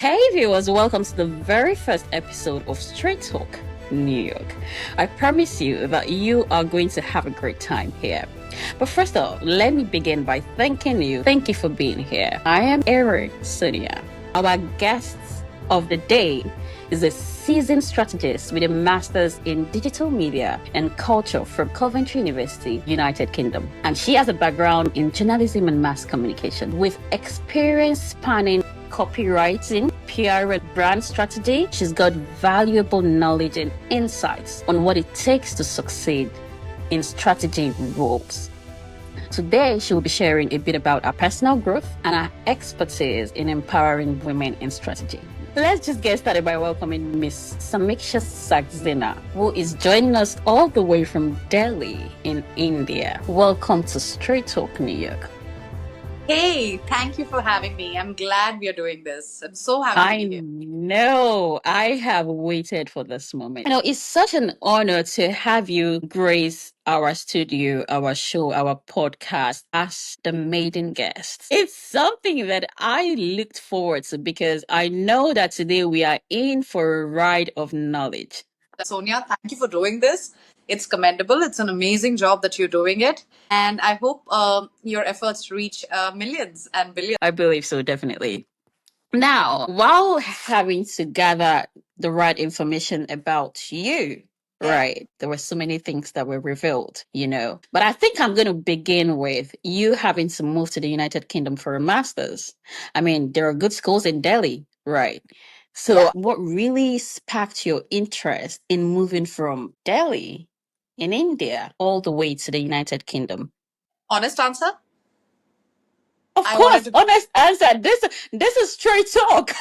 Hey viewers, welcome to the very first episode of Straight Talk New York. I promise you that you are going to have a great time here. But first of all, let me begin by thanking you. Thank you for being here. I am Ere Sonia. Our guests of the day is a seasoned strategist with a master's in digital media and culture from Coventry University, United Kingdom. And she has a background in journalism and mass communication with experience spanning copywriting, PR, and brand strategy. She's got valuable knowledge and insights on what it takes to succeed in strategy roles. Today, she will be sharing a bit about her personal growth and her expertise in empowering women in strategy. Let's just get started by welcoming Miss Samiksha Saxena, who is joining us all the way from Delhi in India. Welcome to Straight Talk New York. Hey, thank you for having me. I'm glad we are doing this. I'm so happy to I be here. know. I have waited for this moment. It's such an honor to have you grace our studio, our show, our podcast as the maiden guest. It's something that I looked forward to because I know that today we are in for a ride of knowledge. Sonia, thank you for doing this. It's commendable. It's an amazing job that you're doing it. And I hope your efforts reach millions and billions. I believe so, definitely. Now, while having to gather the right information about you, right, there were so many things that were revealed, But I think I'm going to begin with you having to move to the United Kingdom for a master's. I mean, there are good schools in Delhi, right? So, Yeah. what really sparked your interest in moving from Delhi in India all the way to the United Kingdom? Honest answer? Of I course, wanted to. honest answer. This is straight talk.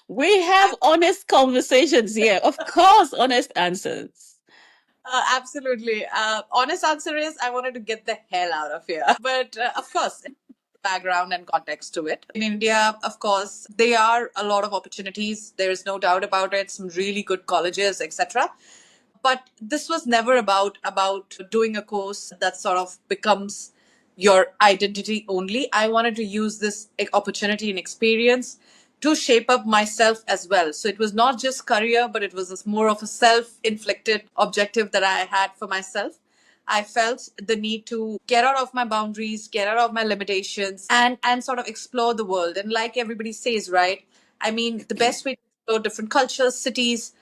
We have honest conversations here. Of course, honest answers. Absolutely. Honest answer is I wanted to get the hell out of here. But of course, background and context to it. In India, of course, there are a lot of opportunities. There is no doubt about it. Some really good colleges, etc. But this was never about doing a course that sort of becomes your identity only. I wanted to use this opportunity and experience to shape up myself as well. So it was not just career, but it was more of a self-inflicted objective that I had for myself. I felt the need to get out of my boundaries, get out of my limitations, and sort of explore the world. And like everybody says, right? I mean, the best way to explore different cultures, cities,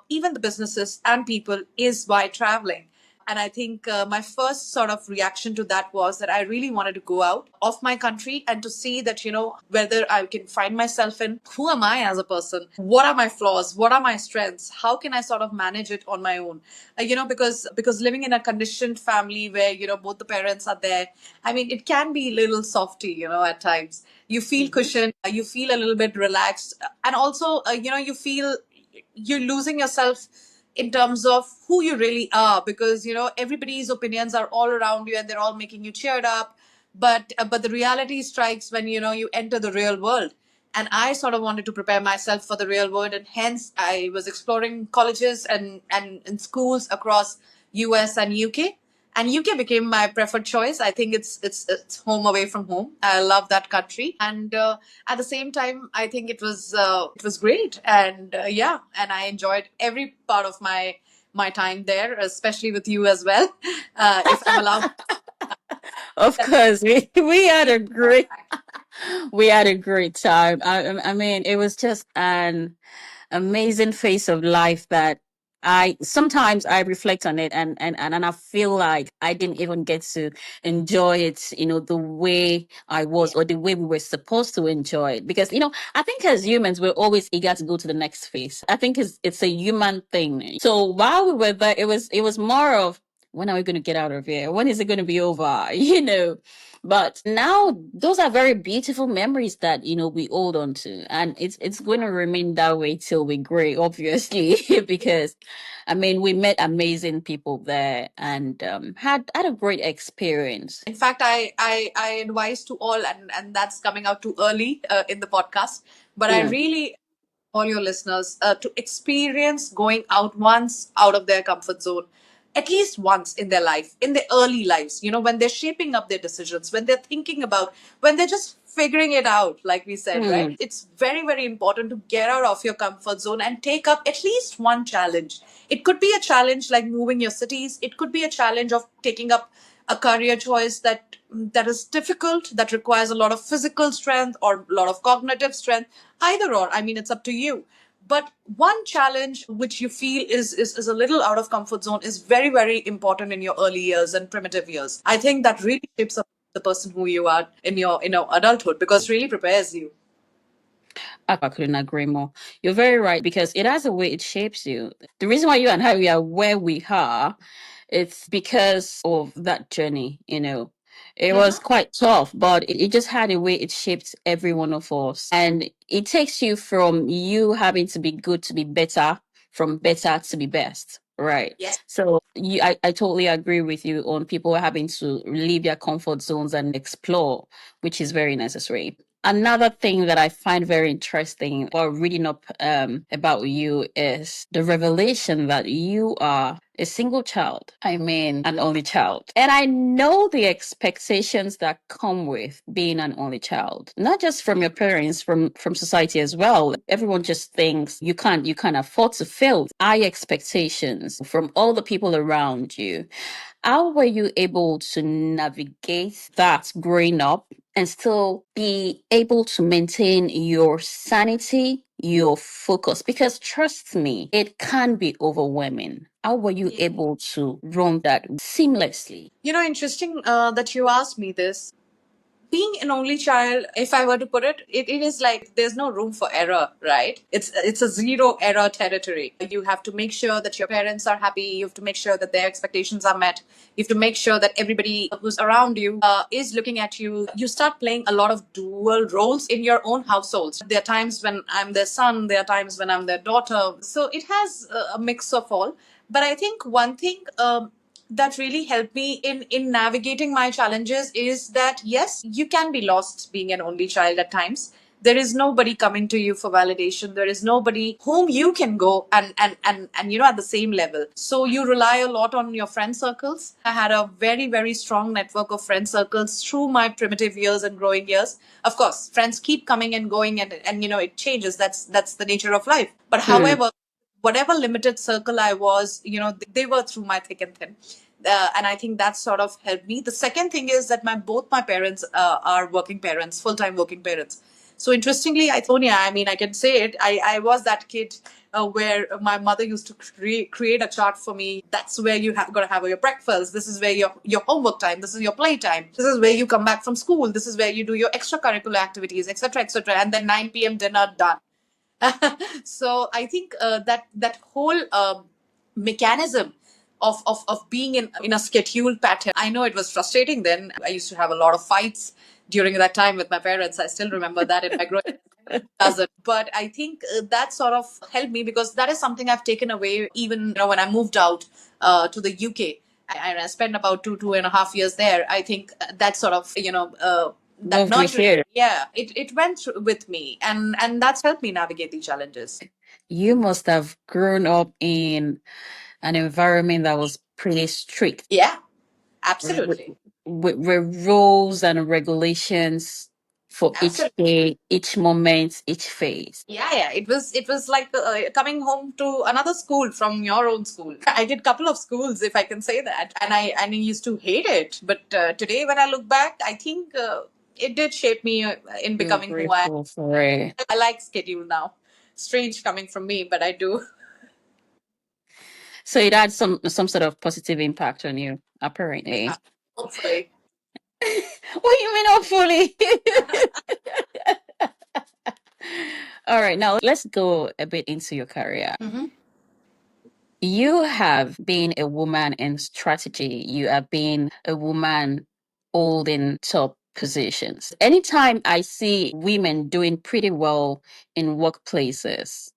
even the businesses and people is by traveling. And I think my first sort of reaction to that was that I really wanted to go out of my country and to see that, whether I can find myself in who am I as a person? What are my flaws? What are my strengths? How can I sort of manage it on my own? Because living in a conditioned family where, both the parents are there, I mean, it can be a little softy, at times. You feel cushioned, you feel a little bit relaxed, and also, you feel you're losing yourself in terms of who you really are, because everybody's opinions are all around you and they're all making you cheered up, but the reality strikes when you enter the real world. And I sort of wanted to prepare myself for the real world, and hence I was exploring colleges and schools across US and UK. And UK became my preferred choice. I think it's home away from home. I love that country, and at the same time, I think it was great, and yeah, and I enjoyed every part of my time there, especially with you as well. If I'm allowed. Of course, we had a great we had a great time. I mean, it was just an amazing phase of life that I sometimes I reflect on it and I feel like I didn't even get to enjoy it, the way I was or the way we were supposed to enjoy it. Because, I think as humans we're always eager to go to the next phase. I think it's a human thing. So while we were there, it was more of when are we going to get out of here? When is it going to be over? But now those are very beautiful memories that we hold on to, and it's going to remain that way till we gray, obviously, because I mean we met amazing people there and had a great experience. In fact, I advise to all, and that's coming out too early in the podcast, but I really all your listeners to experience going out once out of their comfort zone, at least once in their life, in their early lives, when they're shaping up their decisions, when they're thinking about, when they're just figuring it out, like we said, right? Hmm. It's very, very important to get out of your comfort zone and take up at least one challenge. It could be a challenge like moving your cities, it could be a challenge of taking up a career choice that is difficult, that requires a lot of physical strength or a lot of cognitive strength. Either or, I mean, it's up to you. But one challenge which you feel is a little out of comfort zone is very, very important in your early years and primitive years. I think that really shapes up the person who you are in your adulthood, because it really prepares you. I couldn't agree more. You're very right because it has a way it shapes you. The reason why you and I we are where we are, it's because of that journey, you know. It was quite tough, but it just had a way it shaped every one of us. And it takes you from you having to be good to be better, from better to be best. Right. Yes. So I totally agree with you on people having to leave their comfort zones and explore, which is very necessary. Another thing that I find very interesting while reading up about you is the revelation that you are a single child. I mean, an only child. And I know the expectations that come with being an only child, not just from your parents, from society as well. Everyone just thinks you can't afford to fail. High expectations from all the people around you. How were you able to navigate that growing up and still be able to maintain your sanity, your focus? Because trust me, it can be overwhelming. How were you able to run that seamlessly? Interesting that you asked me this. Being an only child, if I were to put it is like there's no room for error, right? It's a zero error territory. You have to make sure that your parents are happy. You have to make sure that their expectations are met. You have to make sure that everybody who's around you is looking at you. You start playing a lot of dual roles in your own households. There are times when I'm their son, there are times when I'm their daughter. So it has a mix of all. But I think one thing that really helped me in navigating my challenges is that yes, you can be lost being an only child at times. There is nobody coming to you for validation. There is nobody whom you can go and at the same level. So you rely a lot on your friend circles. I had a very, very strong network of friend circles through my primitive years and growing years. Of course, friends keep coming and going, and it changes. That's the nature of life. But however, whatever limited circle I was, they were through my thick and thin. And I think that sort of helped me. The second thing is that both my parents are working parents, full time working parents. So interestingly, Sonia, I mean, I can say it. I was that kid where my mother used to create a chart for me. That's where you got to have your breakfast. This is where your homework time. This is your play time. This is where you come back from school. This is where you do your extracurricular activities, etc., etc. And then 9 p.m. dinner done. So I think that whole mechanism of being in a scheduled pattern. I know it was frustrating then. I used to have a lot of fights during that time with my parents. I still remember that in my growing doesn't. But I think that sort of helped me, because that is something I've taken away even when I moved out to the UK. I spent about 2.5 years there. I think that sort of that Moved with nurturing, you. yeah, it went through with me, and that's helped me navigate these challenges. You must have grown up in an environment that was pretty strict, Yeah, with, absolutely. with rules and regulations for each Absolutely. day, each moment, each phase. Yeah. It was like coming home to another school from your own school. I did couple of schools, if I can say that, and I used to hate it. But today, when I look back, I think it did shape me in You're becoming who I am. grateful for it. I like schedule now. Strange coming from me, but I do. So it had some sort of positive impact on you, apparently. Hopefully. What do you mean, hopefully? All right, now let's go a bit into your career. Mhm. You have been a woman in strategy. You have been a woman holding top positions. Anytime I see women doing pretty well in workplaces,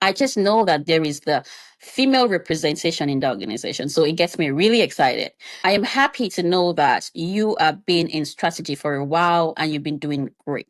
I just know that there is the female representation in the organization. So it gets me really excited. I am happy to know that you have been in strategy for a while and you've been doing great.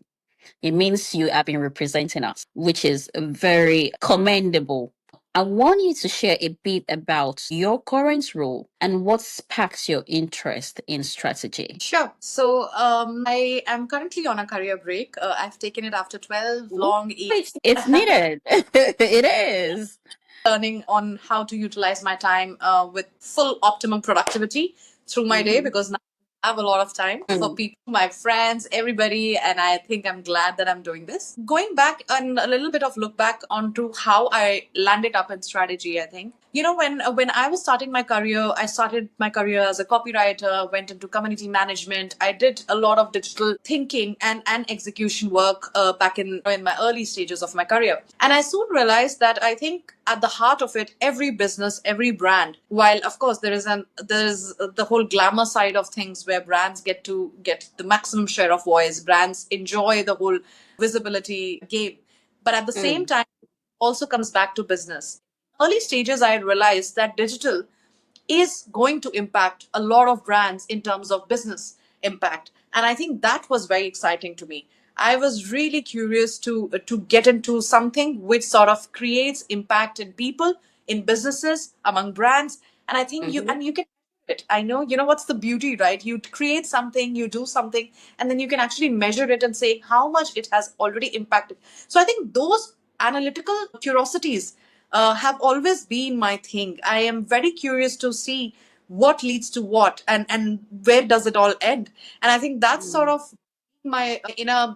It means you have been representing us, which is very commendable. I want you to share a bit about your current role and what sparks your interest in strategy. Sure. So I am currently on a career break. I've taken it after 12 long years. It's needed. It is. Learning on how to utilize my time with full optimum productivity through my day, because now I have a lot of time for people, my friends, everybody, and I think I'm glad that I'm doing this. Going back and a little bit of look back onto how I landed up in strategy, I think. When I was starting my career, I started my career as a copywriter, went into community management. I did a lot of digital thinking and execution work back in my early stages of my career. And I soon realized that I think at the heart of it, every business, every brand, while of course there is the whole glamour side of things where brands get the maximum share of voice, brands enjoy the whole visibility game. But at the same time, also comes back to business. Early stages, I realized that digital is going to impact a lot of brands in terms of business impact. And I think that was very exciting to me. I was really curious to get into something which sort of creates impact in people, in businesses, among brands. And I think you can it. I know, what's the beauty, right? You create something, you do something, and then you can actually measure it and say how much it has already impacted. So I think those analytical curiosities have always been my thing. I am very curious to see what leads to what, and where does it all end. And I think that's sort of my inner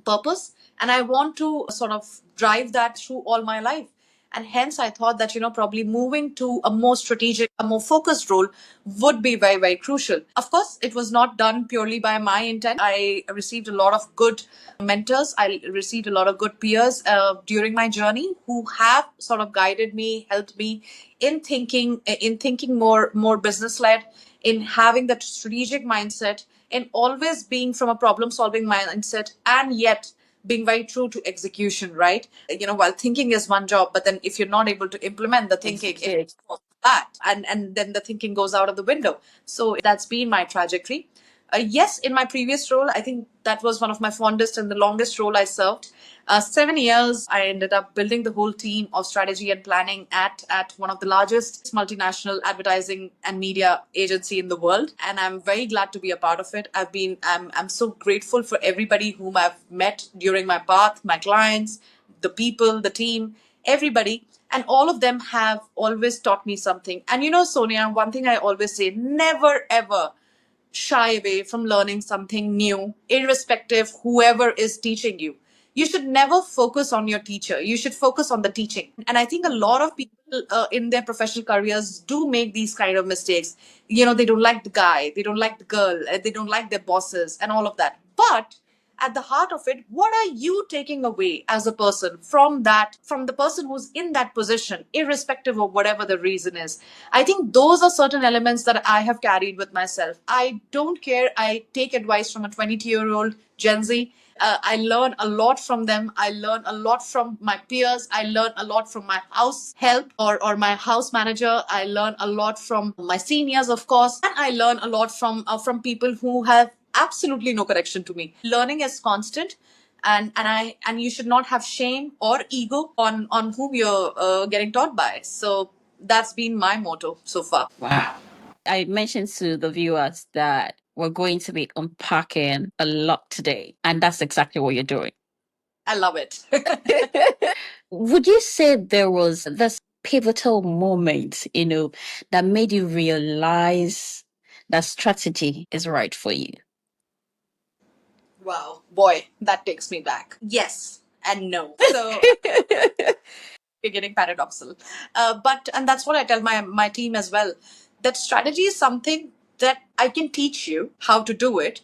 purpose, and I want to sort of drive that through all my life. And hence I thought that probably moving to a more strategic, a more focused role would be very, very crucial. Of course, it was not done purely by my intent. I received a lot of good mentors, I received a lot of good peers during my journey who have sort of guided me, helped me in thinking more business led, in having that strategic mindset, in always being from a problem solving mindset, and yet being very true to execution, right? While thinking is one job, but then if you're not able to implement the thinking, it's that, and then the thinking goes out of the window. So that's been my trajectory. Yes, in my previous role, I think that was one of my fondest and the longest role I served. 7 years, I ended up building the whole team of strategy and planning at one of the largest multinational advertising and media agency in the world, and I'm very glad to be a part of it. I'm so grateful for everybody whom I've met during my path, my clients, the people, the team, everybody. And all of them have always taught me something. And Sonia, one thing I always say, never ever shy away from learning something new, irrespective whoever is teaching you. You should never focus on your teacher. You should focus on the teaching. And I think a lot of people in their professional careers do make these kind of mistakes. They don't like the guy, they don't like the girl, they don't like their bosses, and all of that. But at the heart of it, what are you taking away as a person from the person who's in that position, irrespective of whatever the reason is? I think those are certain elements that I have carried with myself. I don't care. I take advice from a 22-year-old Gen Z. I learn a lot from them. I learn a lot from my peers. I learn a lot from my house help or my house manager. I learn a lot from my seniors, of course, and I learn a lot from people who have absolutely no connection to me. Learning is constant, and you should not have shame or ego on whom you're getting taught by. So that's been my motto so far. Wow. I mentioned to the viewers that we're going to be unpacking a lot today, and that's exactly what you're doing. I love it. Would you say there was this pivotal moment, that made you realize that strategy is right for you? Wow, boy, that takes me back. Yes and no. So we're getting paradoxal, but and that's what I tell my team as well. That strategy is something that I can teach you how to do it,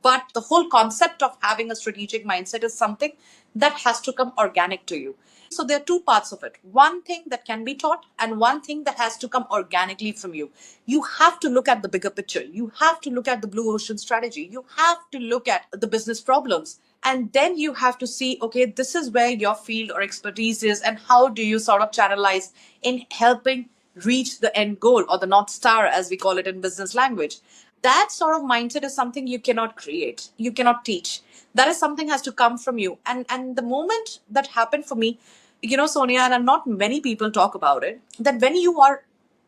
but the whole concept of having a strategic mindset is something that has to come organic to you. So there are two parts of it. One thing that can be taught, and one thing that has to come organically from you. You have to look at the bigger picture. You have to look at the blue ocean strategy. You have to look at the business problems. And then you have to see, okay, this is where your field or expertise is, and how do you sort of channelize in helping reach the end goal, or the North Star, as we call it in business language. That sort of mindset is something you cannot create, you cannot teach. That is something has to come from you. And the moment that happened for me, Sonia, and not many people talk about it, that when you are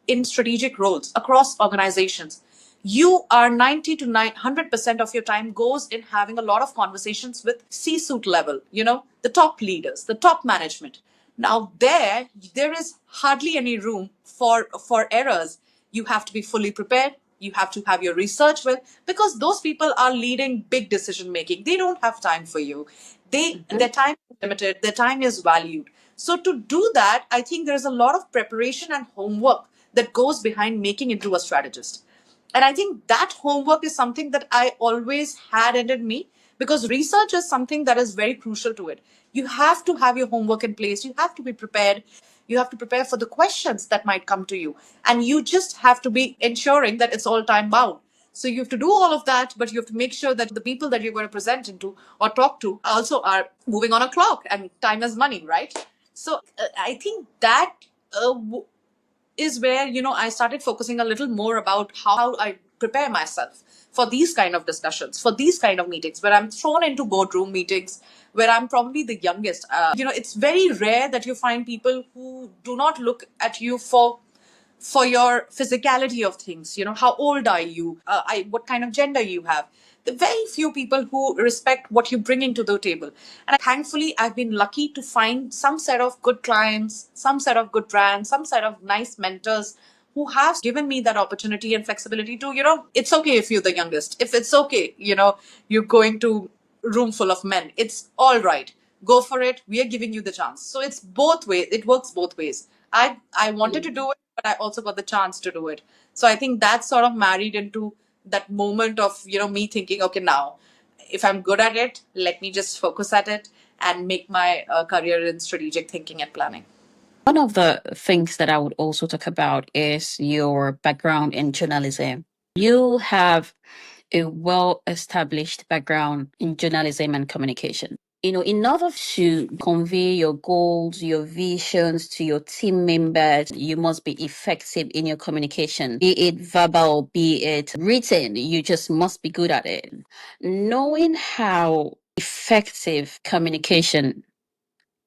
in strategic roles across organizations, you are 90 to 100% of your time goes in having a lot of conversations with C-suite level, the top leaders, the top management. Now there is hardly any room for errors. You have to be fully prepared. You have to have your research well, because those people are leading big decision making. They don't have time for you. Their time is limited. Their time is valued. So to do that, I think there's a lot of preparation and homework that goes behind making into a strategist. And I think that homework is something that I always had in me, because research is something that is very crucial to it. You have to have your homework in place. You have to be prepared. You have to prepare for the questions that might come to you. And you just have to be ensuring that it's all time bound. So you have to do all of that, but you have to make sure that the people that you're going to present into or talk to also are moving on a clock, and time is money, right? So I think that is where I started focusing a little more about how I prepare myself for these kind of discussions, for these kind of meetings where I'm thrown into boardroom meetings where I'm probably the youngest. It's very rare that you find people who do not look at you for your physicality of things. How old are you? What kind of gender you have? The very few people who respect what you're bringing to the table. And thankfully, I've been lucky to find some set of good clients, some set of good brands, some set of nice mentors who have given me that opportunity and flexibility to, it's okay if you're the youngest. If it's okay, you're going to room full of men. It's all right. Go for it. We are giving you the chance. So it's both ways. It works both ways. I wanted to do it, but I also got the chance to do it. So I think that's sort of married into that moment of, me thinking, okay, now if I'm good at it, let me just focus at it and make my career in strategic thinking and planning. One of the things that I would also talk about is your background in journalism. You have a well established background in journalism and communication. In order to convey your goals, your visions to your team members, you must be effective in your communication, be it verbal, be it written. You just must be good at it. Knowing how effective communication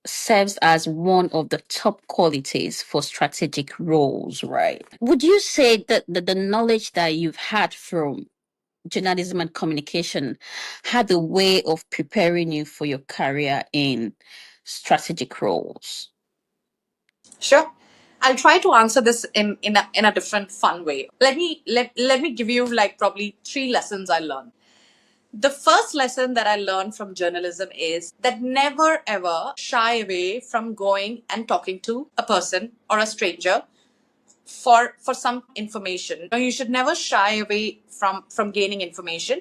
serves as one of the top qualities for strategic roles, right? Would you say that the knowledge that you've had from journalism and communication had a way of preparing you for your career in strategic roles? Sure. I'll try to answer this in a different fun way. Let me give you like probably 3 lessons I learned. The first lesson that I learned from journalism is that never ever shy away from going and talking to a person or a stranger for some information. You should never shy away from gaining information,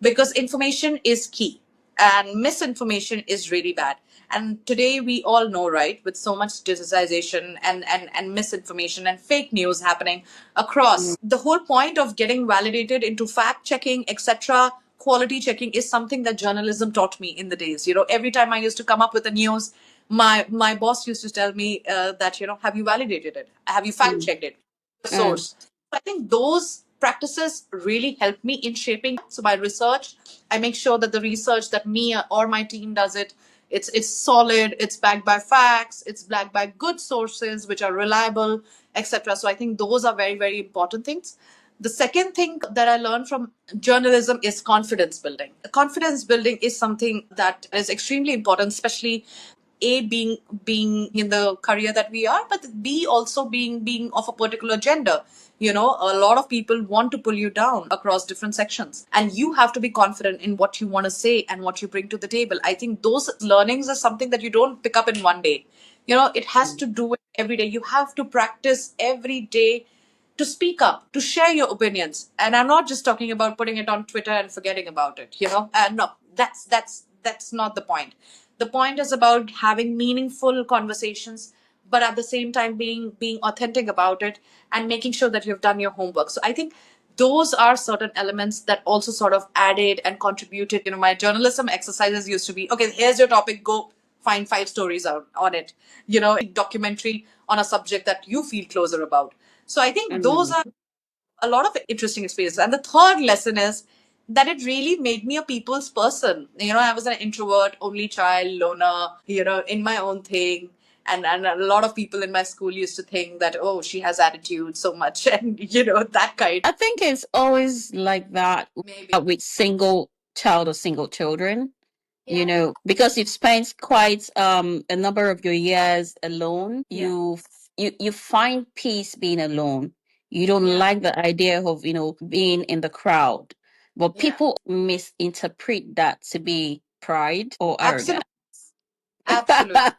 because information is key and misinformation is really bad. And today we all know, right, with so much digitization and misinformation and fake news happening across, the whole point of getting validated into fact checking, etc., quality checking is something that journalism taught me in the days. Every time I used to come up with a news, my boss used to tell me that, have you validated it? Have you fact checked it? The source. I think those practices really help me in shaping. So my research, I make sure that the research that me or my team does it's solid, it's backed by facts, it's backed by good sources which are reliable, etc. So I think those are very, very important things. The second thing that I learned from journalism is confidence building. Confidence building is something that is extremely important, especially a being in the career that we are, but b also being of a particular gender. A lot of people want to pull you down across different sections, and you have to be confident in what you want to say and what you bring to the table. I think those learnings are something that you don't pick up in one day. It has to do it every day. You have to practice every day to speak up, to share your opinions. And I'm not just talking about putting it on Twitter and forgetting about it. No, that's not the point. The point is about having meaningful conversations, but at the same time being authentic about it and making sure that you've done your homework. So I think those are certain elements that also sort of added and contributed. My journalism exercises used to be, okay, here's your topic, go find 5 stories on it. Documentary on a subject that you feel closer about. So I think those are a lot of interesting experiences. And the third lesson is that it really made me a people's person. I was an introvert, only child, loner, in my own thing. And a lot of people in my school used to think that, oh, she has attitude so much, and that kind. I think it's always like that Maybe. with single child or single children. Yeah. Because you've spent quite a number of your years alone. Yeah. You find peace being alone. You don't Yeah. like the idea of being in the crowd. But Yeah. people misinterpret that to be pride or Absolutely. arrogance. Absolutely.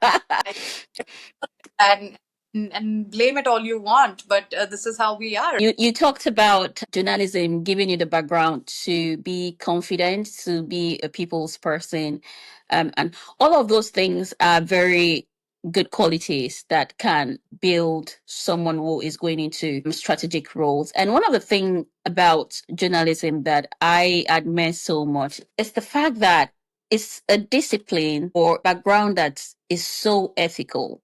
and and blame it all you want, but this is how we are. You talked about journalism giving you the background to be confident, to be a people's person, and all of those things are very good qualities that can build someone who is going into strategic roles. And one of the things about journalism that I admire so much is the fact that it's a discipline or background that is so ethical,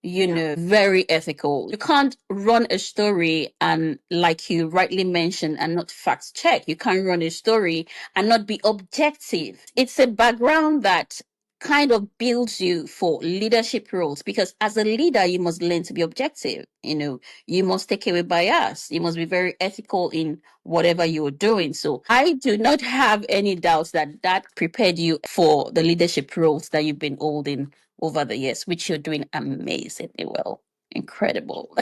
very ethical. You can't run a story and, like you rightly mentioned, and not fact check. You can't run a story and not be objective. It's a background that kind of builds you for leadership roles, because as a leader, you must learn to be objective. You must take away bias. You must be very ethical in whatever you're doing. So I do not have any doubts that that prepared you for the leadership roles that you've been holding over the years, which you're doing amazingly well. Incredible.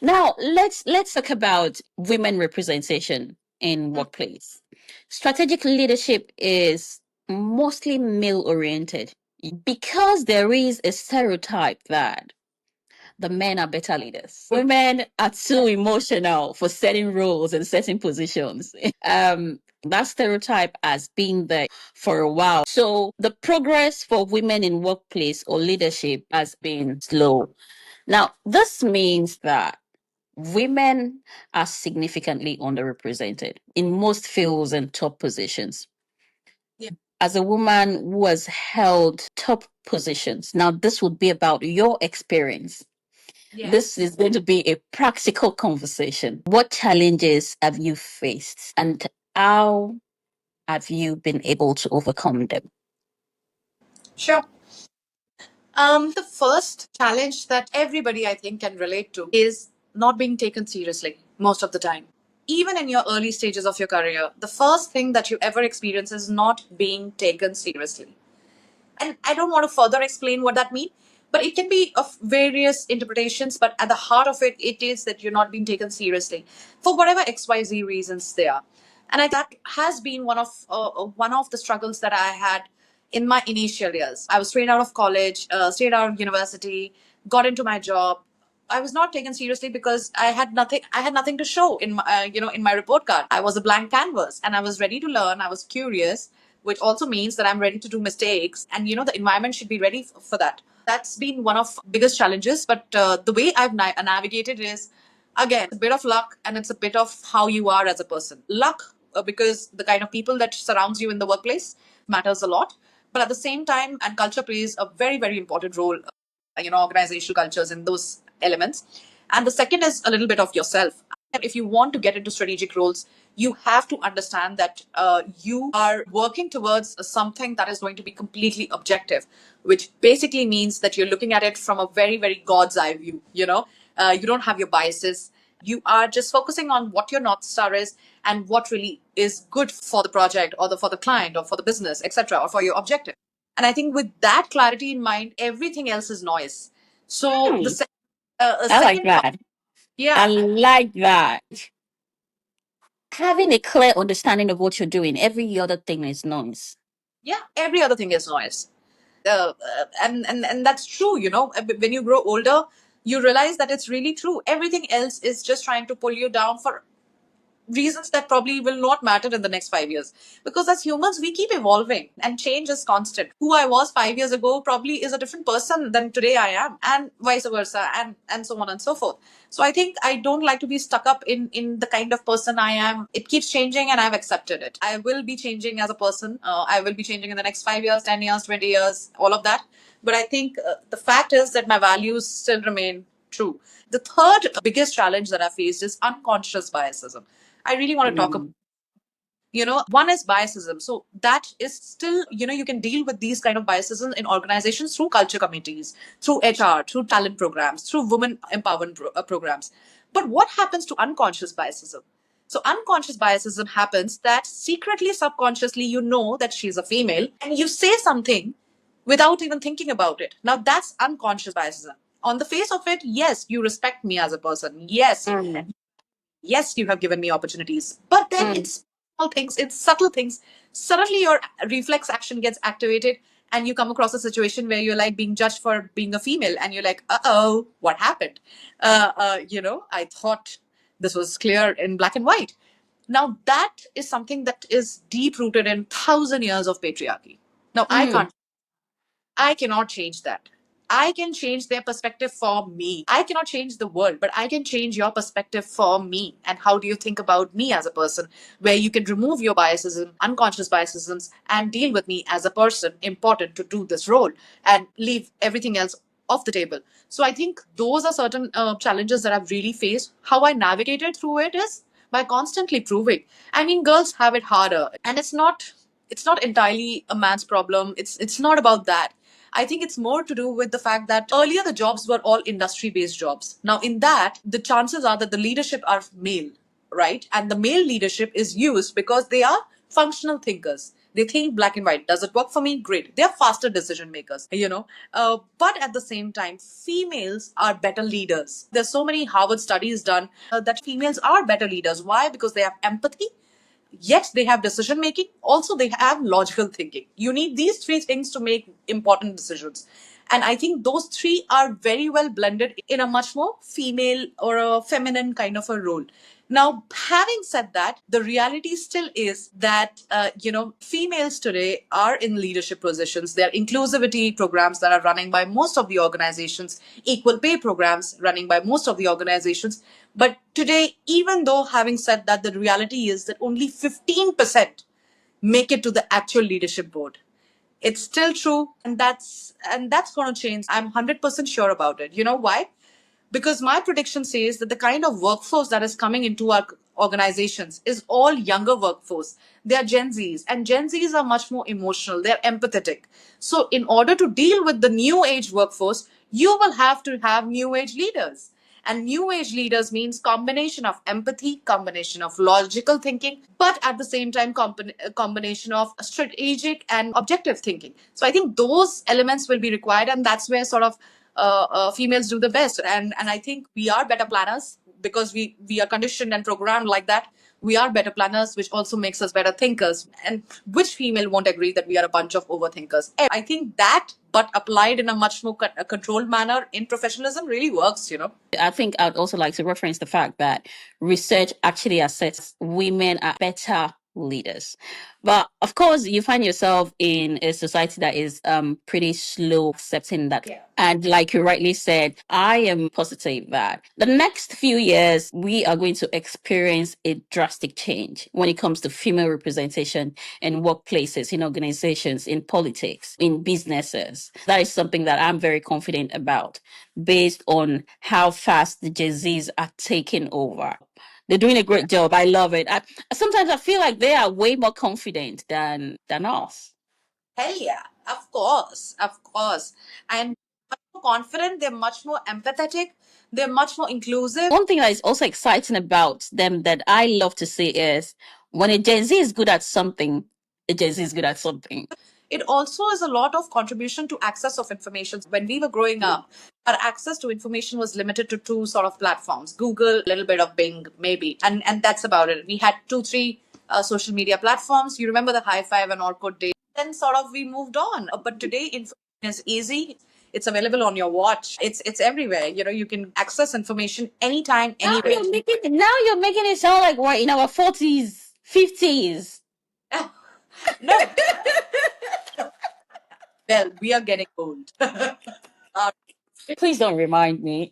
Now let's talk about women representation in workplace. Strategic leadership is mostly male oriented because there is a stereotype that the men are better leaders. Women are too emotional for setting roles and setting positions. That stereotype has been there for a while. So the progress for women in workplace or leadership has been slow. Now, this means that women are significantly underrepresented in most fields and top positions. Yeah. As a woman who has held top positions, now this would be about your experience. This Yes. is going to be a practical conversation. What challenges have you faced and how have you been able to overcome them? Sure. The first challenge that everybody I think can relate to is not being taken seriously most of the time. Even in your early stages of your career, the first thing that you ever experience is not being taken seriously. And I don't want to further explain what that means, but it can be of various interpretations. But at the heart of it, it is that you're not being taken seriously for whatever XYZ reasons they are. And I think that has been one of the struggles that I had in my initial years. I was straight out of college, straight out of university, got into my job. I was not taken seriously because I had nothing. I had nothing to show in my, in my report card. I was a blank canvas, and I was ready to learn. I was curious, which also means that I'm ready to do mistakes, and the environment should be ready for that. That's been one of biggest challenges. But the way I've navigated is, again, a bit of luck, and it's a bit of how you are as a person. Luck, because the kind of people that surrounds you in the workplace matters a lot. But at the same time, and culture plays a very, very important role, organizational cultures in those elements. And the second is a little bit of yourself. If you want to get into strategic roles, you have to understand that you are working towards something that is going to be completely objective, which basically means that you're looking at it from a very, very God's eye view. You don't have your biases. You are just focusing on what your North Star is and what really is good for the project or for the client or for the business, etc., or for your objective. And I think with that clarity in mind, everything else is noise. So Hmm, the I like second part, that. I yeah, like that. Having a clear understanding of what you're doing, every other thing is noise. yeah, every other thing is noise. And that's true. When you grow older, you realize that it's really true. Everything else is just trying to pull you down for reasons that probably will not matter in the next 5 years. Because as humans, we keep evolving and change is constant. Who I was 5 years ago probably is a different person than today I am, and vice versa, and so on and so forth. So I think I don't like to be stuck up in the kind of person I am. It keeps changing, and I've accepted it. I will be changing as a person. I will be changing in the next 5 years, 10 years, 20 years, all of that. But I think the fact is that my values still remain true. The third biggest challenge that I faced is unconscious biasism. I really want to talk about. Mm. One is biasism. So that is still, you can deal with these kind of biasism in organizations through culture committees, through HR, through talent programs, through women empowerment programs. But what happens to unconscious biasism? So unconscious biasism happens that secretly, subconsciously, you know that she's a female and you say something without even thinking about it. Now that's unconscious biasism. On the face of it, yes, you respect me as a person. Yes, yes, you have given me opportunities. But then it's small things, it's subtle things. Suddenly your reflex action gets activated and you come across a situation where you're like being judged for being a female and you're like, uh-oh, what happened? I thought this was clear in black and white. Now that is something that is deep rooted in 1,000 years of patriarchy. Now I cannot change that. I can change their perspective for me. I cannot change the world, but I can change your perspective for me. And how do you think about me as a person? Where you can remove your biases, unconscious biases, and deal with me as a person important to do this role and leave everything else off the table. So I think those are certain challenges that I've really faced. How I navigated through it is by constantly proving. I mean, girls have it harder, and it's not entirely a man's problem. It's not about that. I think it's more to do with the fact that earlier the jobs were all industry based jobs. Now, in that, the chances are that the leadership are male, right? And the male leadership is used because they are functional thinkers. They think black and white. Does it work for me? Great. They are faster decision makers. But at the same time, females are better leaders. There's so many Harvard studies done that females are better leaders. Why? Because they have empathy. Yes, they have decision making. Also, they have logical thinking. You need these three things to make important decisions. And I think those three are very well blended in a much more female or a feminine kind of a role. Now, having said that, the reality still is that, females today are in leadership positions. There are inclusivity programs that are running by most of the organizations, equal pay programs running by most of the organizations. But today, even though having said that, the reality is that only 15% make it to the actual leadership board. It's still true, and that's going to change. I'm 100% sure about it. You know why? Because my prediction says that the kind of workforce that is coming into our organizations is all younger workforce. They are Gen Zs, and Gen Zs are much more emotional. They're empathetic. So in order to deal with the new age workforce, you will have to have new age leaders. And new age leaders means combination of empathy, combination of logical thinking, but at the same time, combination of strategic and objective thinking. So I think those elements will be required, and that's where sort of females do the best. And I think we are better planners because we are conditioned and programmed like that. We are better planners, which also makes us better thinkers. And which female won't agree that we are a bunch of overthinkers? I think that, but applied in a much more controlled manner in professionalism, really works. I think I'd also like to reference the fact that research actually assesses women are better leaders. But of course, you find yourself in a society that is pretty slow accepting that. Yeah. And like you rightly said, I am positive that the next few years, we are going to experience a drastic change when it comes to female representation in workplaces, in organizations, in politics, in businesses. That is something that I'm very confident about based on how fast the Gen Zs are taking over. They're doing a great job. I love it. Sometimes I feel like they are way more confident than us. Hell yeah, of course. And much more confident, they're much more empathetic, they're much more inclusive. One thing that is also exciting about them that I love to see is when a Gen Z is good at something, a Gen Z is good at something. It also is a lot of contribution to access of information. When we were growing up, our access to information was limited to two sort of platforms: Google, a little bit of Bing, maybe, and that's about it. We had two, three social media platforms. You remember the High Five and Orkut days? Then sort of we moved on. But today, information is easy. It's available on your watch. It's everywhere. You can access information anytime, anywhere. Now you're making it sound like we're in our 40s, 50s. No. Well, we are getting old. Please don't remind me.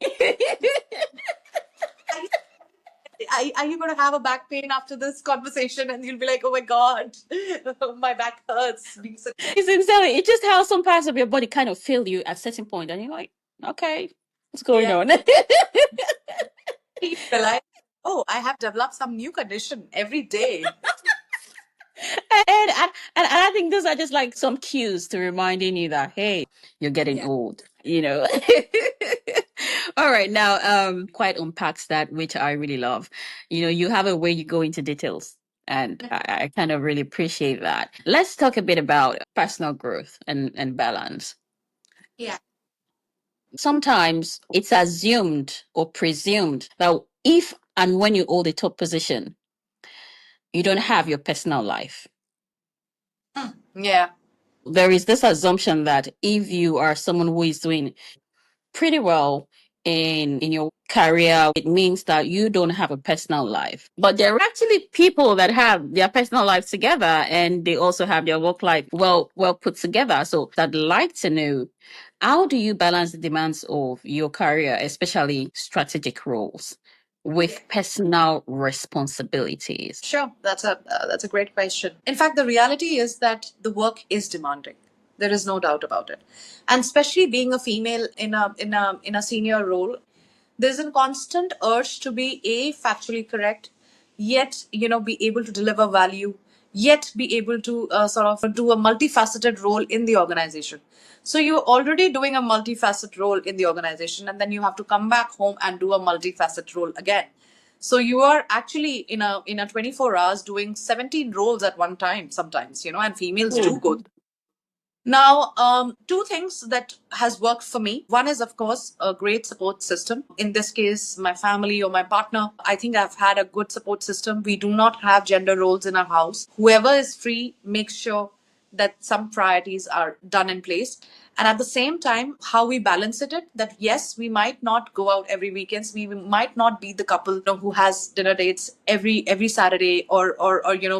Are you going to have a back pain after this conversation? And you'll be like, oh my God, my back hurts. It's insane. It's just how some parts of your body kind of feel you at a certain point, and you're like, okay, what's going on? You realize, oh, I have developed some new condition every day. And I think those are just like some cues to reminding you that, hey, you're getting Yeah. old, you know. All right, now quite unpacks that, which I really love. You know, you have a way you go into details. And I kind of really appreciate that. Let's talk a bit about personal growth and balance. Yeah. Sometimes it's assumed or presumed that if and when you hold a top position, you don't have your personal life. Yeah. There is this assumption that if you are someone who is doing pretty well in your career, it means that you don't have a personal life. But there are actually people that have their personal lives together and they also have their work life well put together. So I'd like to know, how do you balance the demands of your career, especially strategic roles, with personal responsibilities? Sure, that's a great question. In fact, the reality is that the work is demanding. There is no doubt about it, and especially being a female in a senior role, there's a constant urge to be factually correct, yet be able to deliver value, yet be able to sort of do a multifaceted role in the organization. So you're already doing a multifaceted role in the organization, and then you have to come back home and do a multifaceted role again. So you are actually in a 24 hours doing 17 roles at one time sometimes, and females do go now. Two things that has worked for me. One is, of course, a great support system. In this case, my family or my partner. I think I've had a good support system. We do not have gender roles in our house. Whoever is free makes sure that some priorities are done in place. And at the same time, how we balance it, that yes, we might not go out every weekends. We might not be the couple who has dinner dates every Saturday, or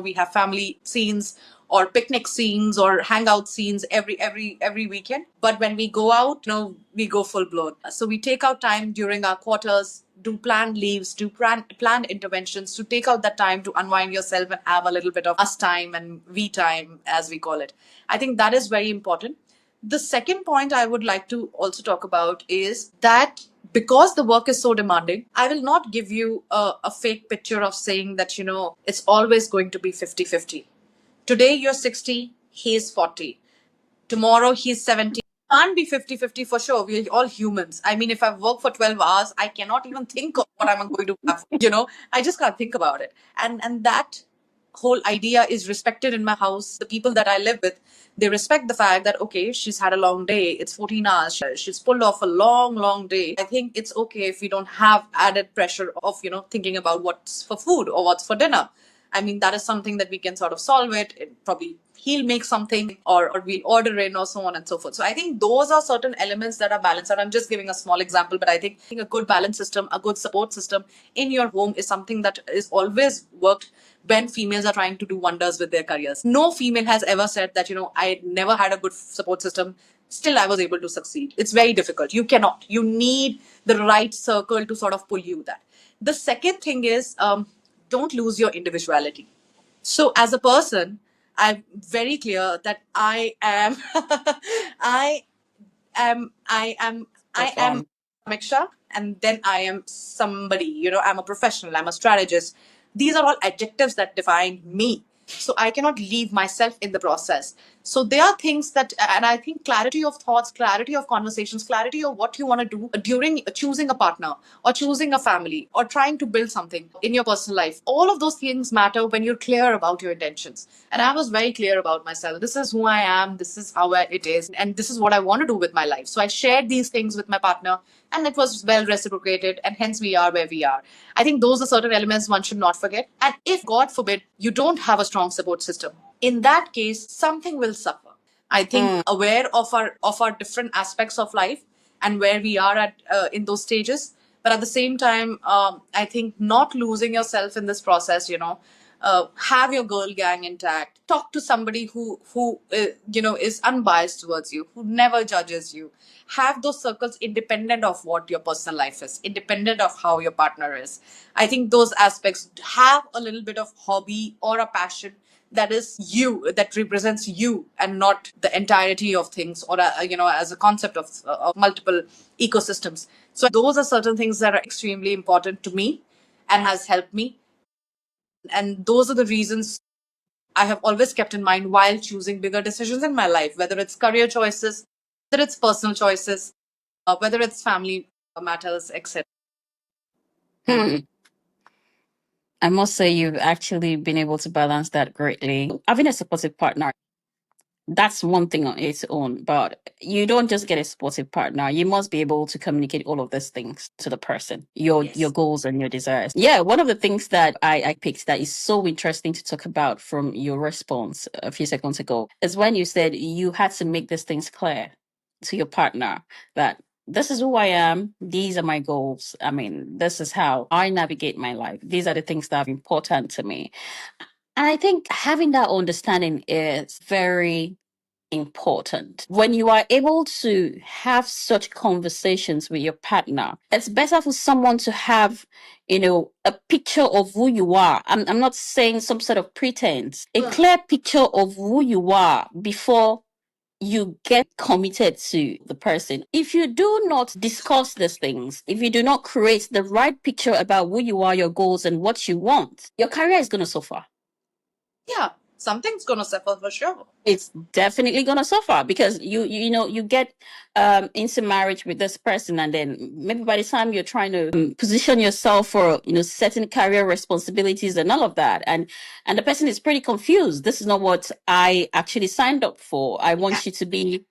we have family scenes or picnic scenes or hangout scenes every weekend. But when we go out, we go full blown. So we take out time during our quarters, do planned leaves, do planned interventions to take out that time to unwind yourself and have a little bit of us time and we time, as we call it. I think that is very important. The second point I would like to also talk about is that because the work is so demanding, I will not give you a fake picture of saying that, it's always going to be 50-50. Today you're 60, he's 40. Tomorrow he's 70. Can't be 50-50 for sure. We're all humans. I mean, if I work for 12 hours, I cannot even think of what I'm going to have. I just can't think about it. And that whole idea is respected in my house. The people that I live with, they respect the fact that, okay, she's had a long day. It's 14 hours. She's pulled off a long, long day. I think it's okay if we don't have added pressure of, thinking about what's for food or what's for dinner. I mean, that is something that we can sort of solve it. Probably he'll make something, or we'll order in, or so on and so forth. So I think those are certain elements that are balanced. And I'm just giving a small example, but I think a good balance system, a good support system in your home is something that is always worked when females are trying to do wonders with their careers. No female has ever said that, I never had a good support system, still I was able to succeed. It's very difficult. You cannot. You need the right circle to sort of pull you that. The second thing is, don't lose your individuality. So as a person, I'm very clear that I am I I am Samiksha, and then I am somebody. I'm a professional, I'm a strategist. These are all adjectives that define me. So I cannot leave myself in the process. So there are things that, and I think clarity of thoughts, clarity of conversations, clarity of what you want to do during choosing a partner or choosing a family or trying to build something in your personal life. All of those things matter when you're clear about your intentions. And I was very clear about myself. This is who I am. This is how it is. And this is what I want to do with my life. So I shared these things with my partner, and it was well reciprocated. And hence we are where we are. I think those are certain elements one should not forget. And if, God forbid, you don't have a strong support system, in that case, something will suffer. I think aware of our different aspects of life and where we are at in those stages, but at the same time, I think not losing yourself in this process. Have your girl gang intact. Talk to somebody who is unbiased towards you, who never judges you. Have those circles independent of what your personal life is, independent of how your partner is. I think those aspects, have a little bit of hobby or a passion that is you, that represents you, and not the entirety of things, or as a concept of multiple ecosystems. So those are certain things that are extremely important to me and has helped me. And those are the reasons I have always kept in mind while choosing bigger decisions in my life, whether it's career choices, whether it's personal choices, whether it's family matters, etc. I must say you've actually been able to balance that greatly. Having a supportive partner, that's one thing on its own, but you don't just get a supportive partner. You must be able to communicate all of these things to the person, your Yes. goals and your desires. Yeah, one of the things that I picked that is so interesting to talk about from your response a few seconds ago is when you said you had to make these things clear to your partner that this is who I am. These are my goals. I mean, this is how I navigate my life. These are the things that are important to me. And I think having that understanding is very important. When you are able to have such conversations with your partner, it's better for someone to have, a picture of who you are. I'm not saying some sort of pretense, a clear picture of who you are before you get committed to the person. If you do not discuss these things, if you do not create the right picture about who you are, your goals, and what you want, your career is going to suffer. Yeah, something's gonna suffer for sure. It's definitely gonna suffer because you get into marriage with this person, and then maybe by the time you're trying to position yourself for certain career responsibilities and all of that, and the person is pretty confused. This is not what I actually signed up for. I want you to be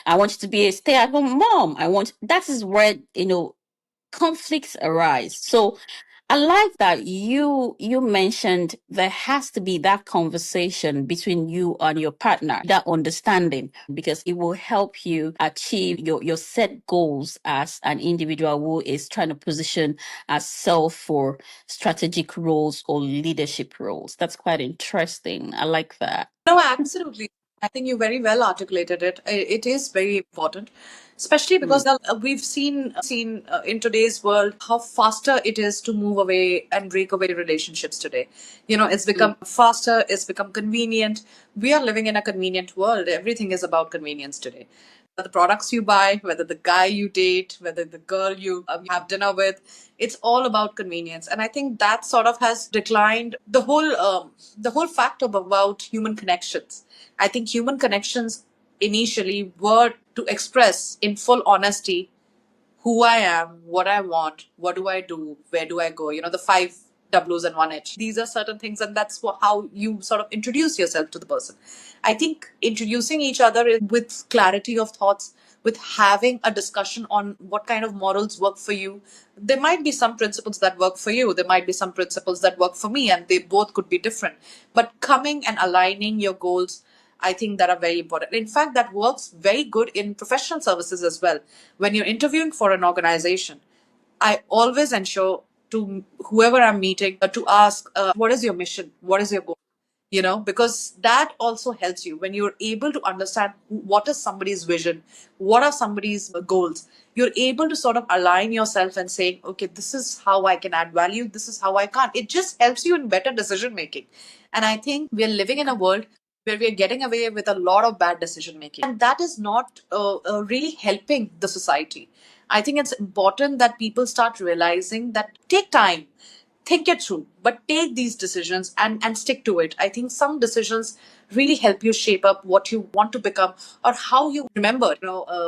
a stay-at-home mom. That is where conflicts arise. So I like that you mentioned there has to be that conversation between you and your partner, that understanding, because it will help you achieve your set goals as an individual who is trying to position herself for strategic roles or leadership roles. That's quite interesting. I like that. No, absolutely. I think you very well articulated it. It is very important, especially because we've seen in today's world how faster it is to move away and break away relationships today. It's become faster. It's become convenient. We are living in a convenient world. Everything is about convenience today. The products you buy, whether the guy you date, whether the girl you have dinner with, it's all about convenience. And I think that sort of has declined the whole fact about human connections. I think human connections initially were to express in full honesty who I am, what I want, what do I do, where do I go, the five W's and one H. These are certain things, and that's how you sort of introduce yourself to the person. I think introducing each other with clarity of thoughts, with having a discussion on what kind of morals work for you. There might be some principles that work for you, there might be some principles that work for me, and they both could be different. But coming and aligning your goals, I think that are very important. In fact, that works very good in professional services as well. When you're interviewing for an organization, I always ensure to whoever I'm meeting to ask, what is your mission? What is your goal? Because that also helps you when you're able to understand what is somebody's vision, what are somebody's goals. You're able to sort of align yourself and say, okay, this is how I can add value, this is how I can't. It just helps you in better decision making. And I think we're living in a world where we are getting away with a lot of bad decision making. And that is not really helping the society. I think it's important that people start realizing that take time, think it through, but take these decisions and stick to it. I think some decisions really help you shape up what you want to become or how you remember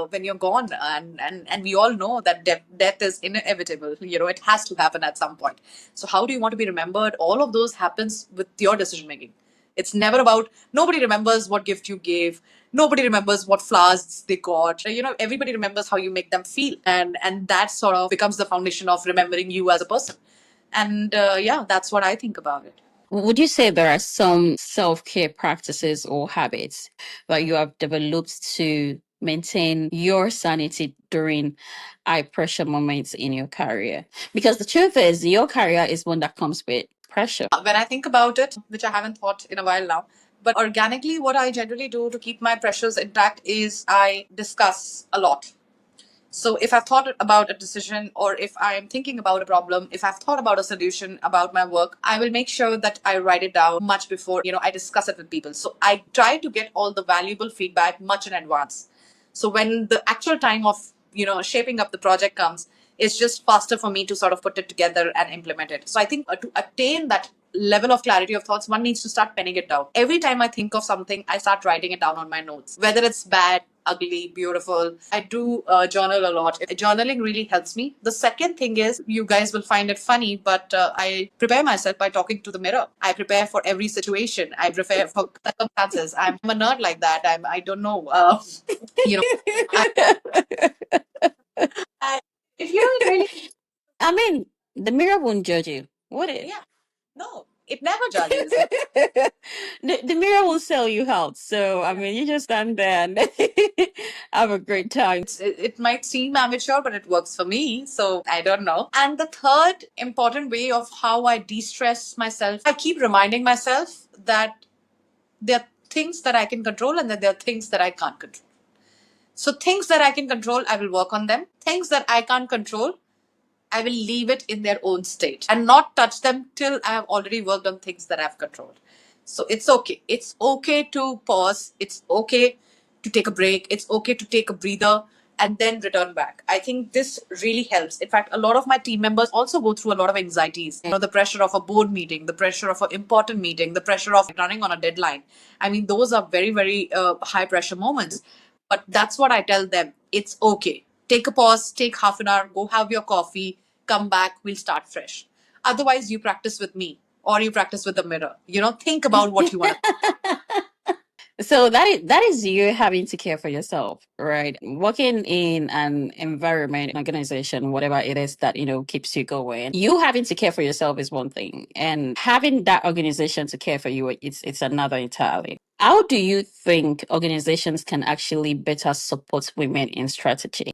when you're gone. And we all know that death is inevitable. It has to happen at some point. So how do you want to be remembered? All of those happens with your decision making. It's never about, nobody remembers what gift you gave. Nobody remembers what flowers they got. Everybody remembers how you make them feel. And that sort of becomes the foundation of remembering you as a person. And yeah, that's what I think about it. Would you say there are some self-care practices or habits that you have developed to maintain your sanity during high pressure moments in your career? Because the truth is, your career is one that comes with pressure. When I think about it, which I haven't thought in a while now, but organically, what I generally do to keep my pressures intact is I discuss a lot. So if I've thought about a decision or if I'm thinking about a problem, if I've thought about a solution about my work, I will make sure that I write it down much before, I discuss it with people. So I try to get all the valuable feedback much in advance. So when the actual time of, shaping up the project comes, it's just faster for me to sort of put it together and implement it. So I think to attain that level of clarity of thoughts, one needs to start penning it down. Every time I think of something, I start writing it down on my notes, whether it's bad, ugly, beautiful. I do journal a lot. Journaling really helps me. The second thing is, you guys will find it funny, but I prepare myself by talking to the mirror. I prepare for every situation. I prepare for circumstances. I'm a nerd like that. I don't know. You know, I, if you really, I mean, the mirror won't judge you. What it? yeah, no, it never judges. The mirror will sell you out. So, I mean, you just stand there and have a great time. It might seem amateur, but it works for me. So I don't know. And the third important way of how I de stress myself, I keep reminding myself that there are things that I can control and that there are things that I can't control. So things that I can control, I will work on them. Things that I can't control, I will leave it in their own state and not touch them till I have already worked on things that I've controlled. So it's okay. It's okay to pause. It's okay to take a break. It's okay to take a breather and then return back. I think this really helps. In fact, a lot of my team members also go through a lot of anxieties. You know, the pressure of a board meeting, the pressure of an important meeting, the pressure of running on a deadline. I mean, those are very, very high pressure moments. But that's what I tell them. It's okay. Take a pause, take half an hour, go have your coffee, come back, we'll start fresh. Otherwise, you practice with me or you practice with the mirror. You know, think about what you want to. So that is you having to care for yourself, right? Working in an environment, an organization, whatever it is that keeps you going. You having to care for yourself is one thing, and having that organization to care for you, it's another entirely. How do you think organizations can actually better support women in strategy?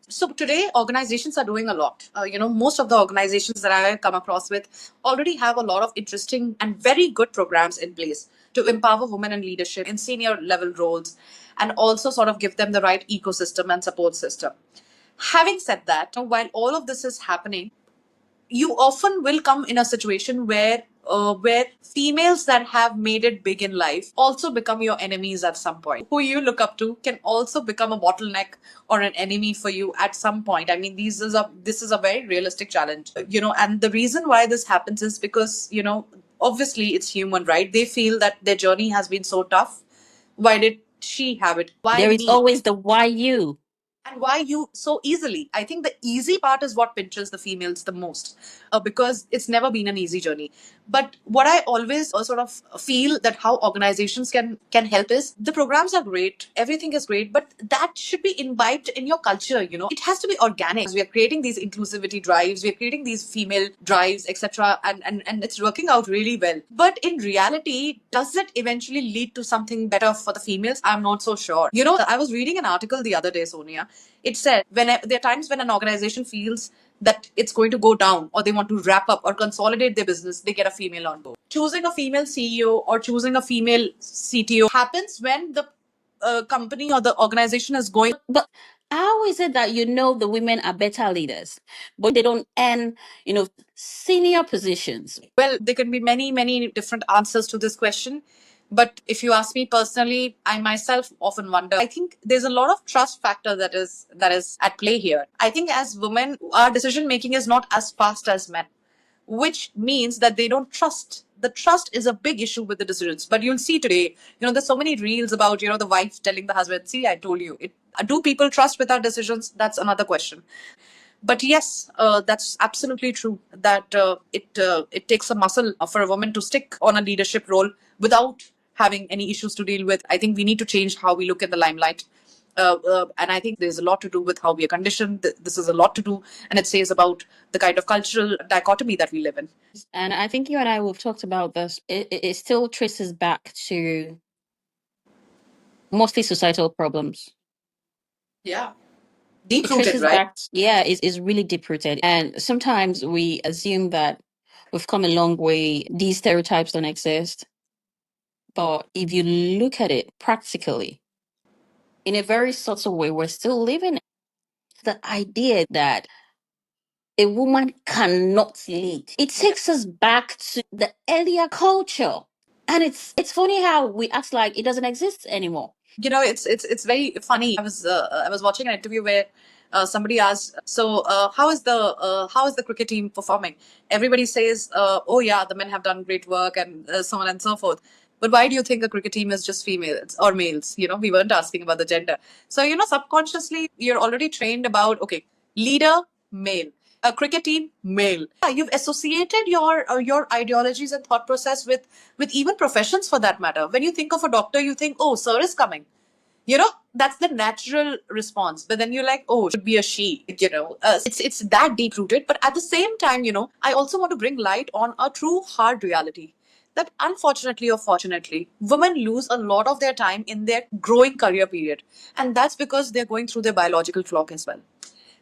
So today, organizations are doing a lot. Most of the organizations that I come across with already have a lot of interesting and very good programs in place to empower women in leadership in senior level roles and also sort of give them the right ecosystem and support system. Having said that, while all of this is happening, you often will come in a situation where females that have made it big in life also become your enemies at some point. Who you look up to can also become a bottleneck or an enemy for you at some point. I mean, this is a very realistic challenge, and the reason why this happens is because obviously it's human, right? They feel that their journey has been so tough. Why did she have it? Why There is me? always the why you. And why you so easily. I think the easy part is what pinches the females the most, because it's never been an easy journey. But what I always sort of feel that how organizations can help is the programs are great, everything is great, but that should be imbibed in your culture. It has to be organic. We are creating these inclusivity drives, we are creating these female drives, etc., and it's working out really well. But in reality, does it eventually lead to something better for the females? I'm not so sure. I was reading an article the other day, Sonia. It said there are times when an organization feels that it's going to go down or they want to wrap up or consolidate their business, they get a female on board. Choosing a female CEO or choosing a female CTO happens when the company or the organization is going. But how is it that the women are better leaders, but they don't earn, senior positions? Well, there can be many, many different answers to this question. But if you ask me personally, I myself often wonder. I think there's a lot of trust factor that is at play here. I think as women, our decision making is not as fast as men, which means that they don't trust. The trust is a big issue with the decisions. But you'll see today, there's so many reels about the wife telling the husband, "See, I told you." Do people trust with our decisions? That's another question. But yes, that's absolutely true that it takes a muscle for a woman to stick on a leadership role without having any issues to deal with. I think we need to change how we look at the limelight. And I think there's a lot to do with how we are conditioned. This is a lot to do, and it says about the kind of cultural dichotomy that we live in. And I think you and I have talked about this. It still traces back to mostly societal problems. Yeah. It Deep rooted, traces right? back, yeah, is really deep rooted. And sometimes we assume that we've come a long way. These stereotypes don't exist. But if you look at it practically, in a very subtle way, we're still living the idea that a woman cannot lead. It takes us back to the earlier culture. And it's funny how we act like it doesn't exist anymore. It's very funny. I was watching an interview where Somebody asked, so how is the cricket team performing? Everybody says, oh yeah, the men have done great work, and so on and so forth. But why do you think a cricket team is just females or males? We weren't asking about the gender. So, subconsciously, you're already trained about, okay, leader, male. A cricket team, male. Yeah, you've associated your ideologies and thought process with even professions for that matter. When you think of a doctor, you think, oh, sir is coming. That's the natural response. But then you're like, oh, it should be a she. It's that deep rooted. But at the same time, I also want to bring light on a true hard reality that unfortunately or fortunately, women lose a lot of their time in their growing career period, and that's because they're going through their biological clock as well,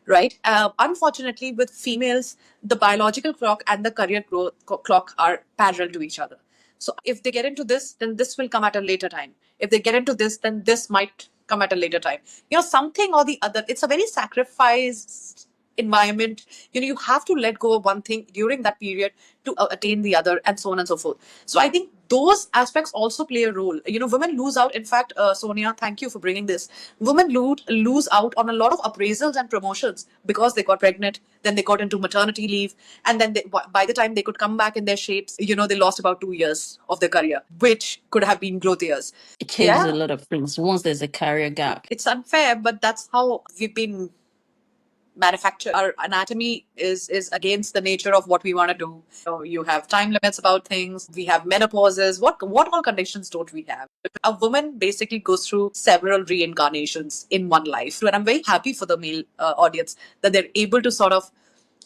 right? Unfortunately, with females, the biological clock and the career growth clock are parallel to each other. So if they get into this, then this will come at a later time. If they get into this, then this might come at a later time. Something or the other. It's a very sacrificed environment. You have to let go of one thing during that period to attain the other, and so on and so forth. So I think those aspects also play a role. Women lose out. In fact, Sonia, thank you for bringing this. Women lose out on a lot of appraisals and promotions because they got pregnant, then they got into maternity leave, and then by the time they could come back in their shapes, they lost about 2 years of their career, which could have been growth years. It changes a lot of things once there's a career gap. It's unfair, but that's how we've been manufactured. Our anatomy is against the nature of what we want to do. You have time limits about things. We have menopauses. What all conditions don't we have? A woman basically goes through several reincarnations in one life, and I'm very happy for the male audience that they're able to sort of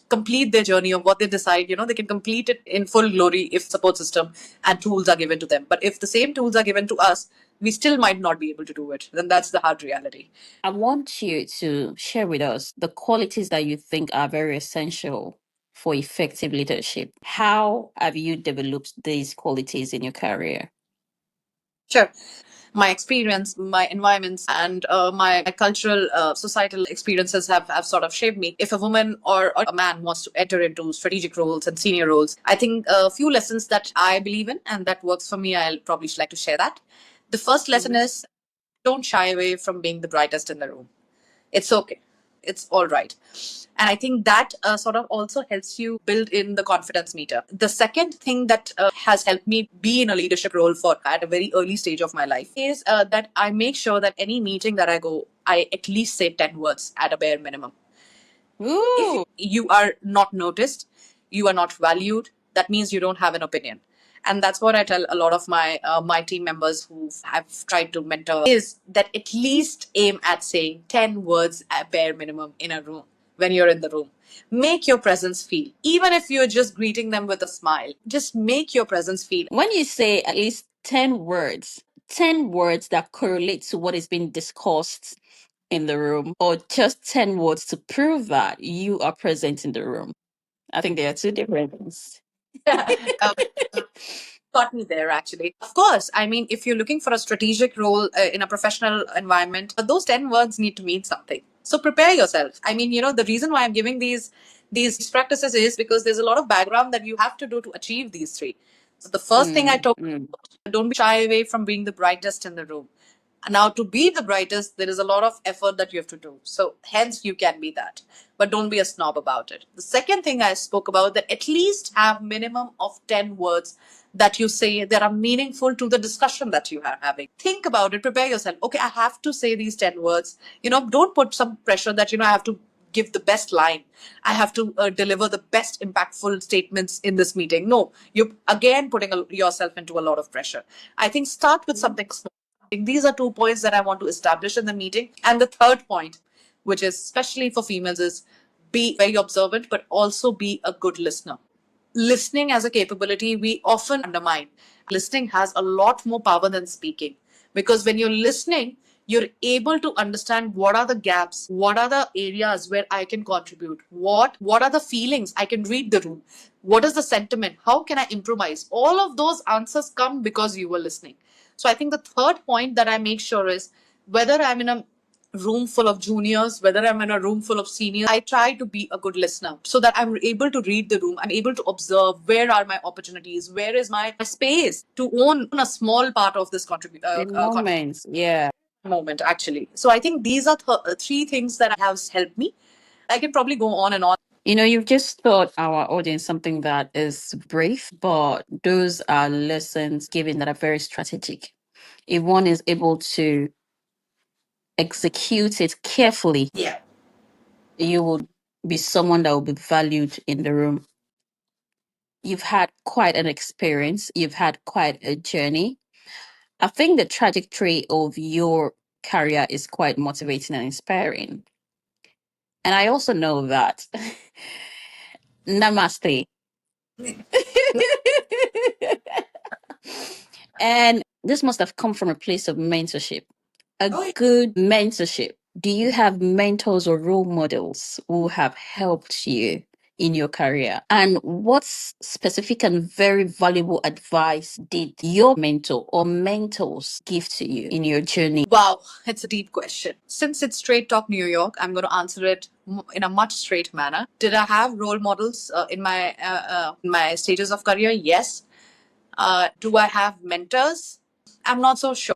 complete their journey of what they decide. They can complete it in full glory if support system and tools are given to them. But if the same tools are given to us, we still might not be able to do it. Then that's the hard reality. I want you to share with us the qualities that you think are very essential for effective leadership. How have you developed these qualities in your career? Sure. My experience, my environments, and my cultural, societal experiences have sort of shaped me. If a woman or a man wants to enter into strategic roles and senior roles, I think a few lessons that I believe in and that works for me, I'll probably like to share that. The first lesson is don't shy away from being the brightest in the room. It's okay. It's all right. And I think that sort of also helps you build in the confidence meter. The second thing that has helped me be in a leadership role for at a very early stage of my life is that I make sure that any meeting that I go, I at least say 10 words at a bare minimum. Ooh. If you are not noticed, you are not valued, that means you don't have an opinion. And that's what I tell a lot of my team members who I've tried to mentor is that at least aim at saying 10 words at bare minimum in a room when you're in the room. Make your presence feel. Even if you're just greeting them with a smile, just make your presence feel. When you say at least 10 words that correlate to what is being discussed in the room, or just 10 words to prove that you are present in the room, I think there are two different things. um, got me there actually. Of course, I mean, if you're looking for a strategic role in a professional environment, those 10 words need to mean something. So prepare yourself. I mean, the reason why I'm giving these practices is because there's a lot of background that you have to do to achieve these three. So the first thing I told, don't be shy away from being the brightest in the room. Now, to be the brightest, there is a lot of effort that you have to do. So, hence, you can be that. But don't be a snob about it. The second thing I spoke about that at least have minimum of 10 words that you say that are meaningful to the discussion that you are having. Think about it. Prepare yourself. Okay, I have to say these 10 words. Don't put some pressure that, I have to give the best line. I have to deliver the best impactful statements in this meeting. No, you're again putting yourself into a lot of pressure. I think start with something small. These are 2 points that I want to establish in the meeting. And the third point, which is especially for females, is be very observant, but also be a good listener. Listening as a capability, we often undermine. Listening has a lot more power than speaking because when you're listening, you're able to understand what are the gaps, what are the areas where I can contribute, what are the feelings, I can read the room, what is the sentiment, how can I improvise. All of those answers come because you were listening. So I think the third point that I make sure is whether I'm in a room full of juniors, whether I'm in a room full of seniors, I try to be a good listener so that I'm able to read the room. I'm able to observe where are my opportunities, where is my space to own a small part of this contribution. Moments, yeah. moment, actually. So I think these are three things that have helped me. I can probably go on and on. You've just taught our audience something that is brief, but those are lessons given that are very strategic. If one is able to execute it carefully, Yeah. you will be someone that will be valued in the room. You've had quite an experience, you've had quite a journey. I think the trajectory of your career is quite motivating and inspiring. And I also know that. Namaste. And this must have come from a place of mentorship, a good mentorship. Do you have mentors or role models who have helped you in your career? And what specific and very valuable advice did your mentor or mentors give to you in your journey? Wow, it's a deep question. Since it's Straight Talk New York, I'm going to answer it in a much straight manner. Did I have role models in my stages of career? Yes. Do I have mentors? I'm not so sure.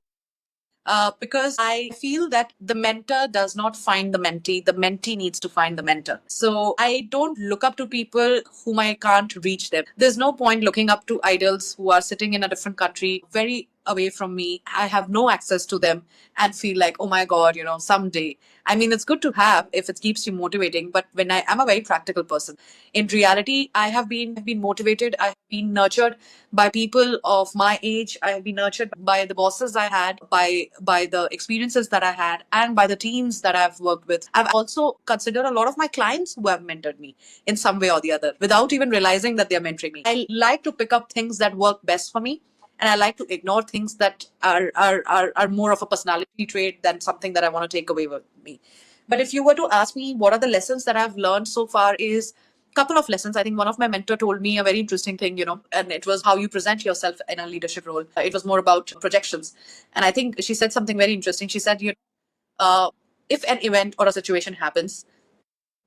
Because I feel that the mentor does not find the mentee needs to find the mentor. So I don't look up to people whom I can't reach them. There's no point looking up to idols who are sitting in a different country, very away from me. I have no access to them and feel like, oh my God, someday. I mean, it's good to have if it keeps you motivating, but when I am a very practical person, in reality, I have been motivated. I have been nurtured by people of my age. I have been nurtured by the bosses I had, by the experiences that I had, and by the teams that I've worked with. I've also considered a lot of my clients who have mentored me in some way or the other without even realizing that they're mentoring me. I like to pick up things that work best for me, and I like to ignore things that are more of a personality trait than something that I want to take away with me. But if you were to ask me what are the lessons that I've learned so far, is couple of lessons. I think one of my mentor told me a very interesting thing, and it was how you present yourself in a leadership role. It was more about projections, and I think she said something very interesting. She said, if an event or a situation happens,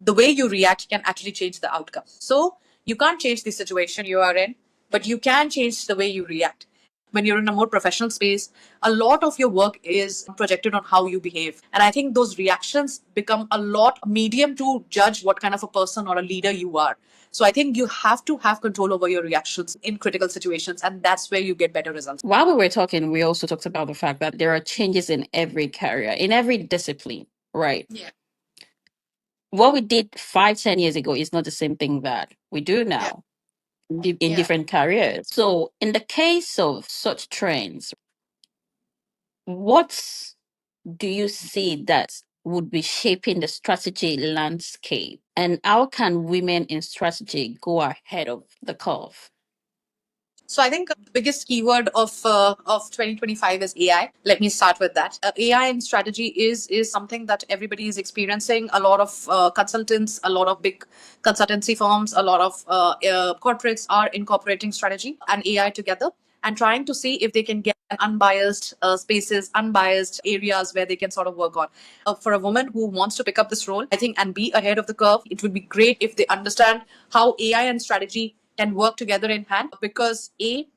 the way you react can actually change the outcome. So you can't change the situation you are in, but you can change the way you react. When you're in a more professional space, a lot of your work is projected on how you behave. And I think those reactions become a lot medium to judge what kind of a person or a leader you are. So I think you have to have control over your reactions in critical situations, and that's where you get better results. While we were talking, we also talked about the fact that there are changes in every career, in every discipline, right? Yeah. What we did 5, 10 years ago is not the same thing that we do now in Yeah. different careers. So, in the case of such trends, what do you see that would be shaping the strategy landscape? And how can women in strategy go ahead of the curve? So I think the biggest keyword of 2025 is AI. Let me start with that. AI in strategy is something that everybody is experiencing. A lot of consultants, a lot of big consultancy firms, a lot of corporates are incorporating strategy and AI together and trying to see if they can get unbiased spaces, unbiased areas where they can sort of work on. For a woman who wants to pick up this role, I think, and be ahead of the curve, it would be great if they understand how AI and strategy can work together in hand, because